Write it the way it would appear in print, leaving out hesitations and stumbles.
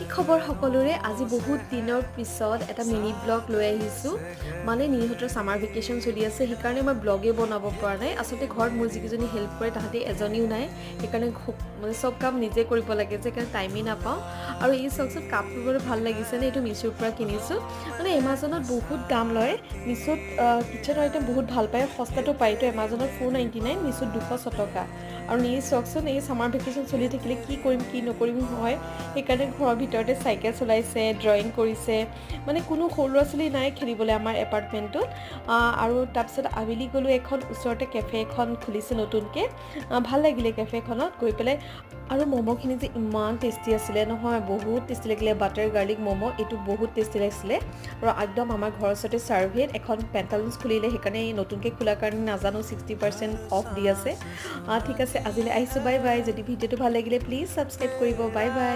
কি খবৰ সকলোৰে আজি বহুত দিনৰ পিছত এটা মিনি ব্লগ লৈ আহিছোঁ মানে নিহঁতৰ সামাৰ ভেকেশ্যন চলি আছে সেইকাৰণে মই ব্লগে বনাব পৰা নাই আচলতে ঘৰত মোৰ যিকেইজনী হেল্প কৰে তাহাঁতি এজনীও নাই সেইকাৰণে মানে চব কাম নিজে কৰিব লাগে যে সেইকাৰণে টাইমেই নাপাওঁ আৰু এই চাওকচোন কাপটো বৰ ভাল লাগিছে নে এইটো মিছোৰ পৰা কিনিছোঁ মানে এমাজনত বহুত দাম লয় মিছোত কিচেন আইটেম বহুত ভাল পায় সস্তাটো পায় তো এমাজনত 499 মিছোত 200 টকা আৰু এই চাওকচোন এই সামাৰ ভেকেশ্যন চলি থাকিলে কি কৰিম কি নকৰিম হয় সেইকাৰণে ঘৰৰ ভিতৰতে চাইকেল চলাইছে ড্ৰয়িং কৰিছে মানে কোনো সৰু ল'ৰা ছোৱালী নাই খেলিবলৈ আমাৰ এপাৰ্টমেণ্টটোত আৰু তাৰপিছত আবেলি গ'লোঁ এখন ওচৰতে কেফে এখন খুলিছে নতুনকৈ ভাল লাগিলে কেফেখনত গৈ পেলাই আৰু ম'ম'খিনি যে ইমান টেষ্টি আছিলে নহয় বহুত টেষ্টি লাগিলে বাটাৰ গাৰ্লিক ম'ম' এইটো বহুত টেষ্টি লাগিছিলে আৰু একদম আমাৰ ঘৰৰ ওচৰতে চাৰ্ভেত এখন পেণ্টালুন্স খুলিলে সেইকাৰণে নতুনকৈ খোলাৰ কাৰণে নাজানো 60% অফ দি আছে ঠিক আছে আজিলৈ আহিছোঁ বাই বাই যদি ভিডিঅ'টো ভাল লাগিলে প্লিজ ছাবস্ক্ৰাইব কৰিব বাই বাই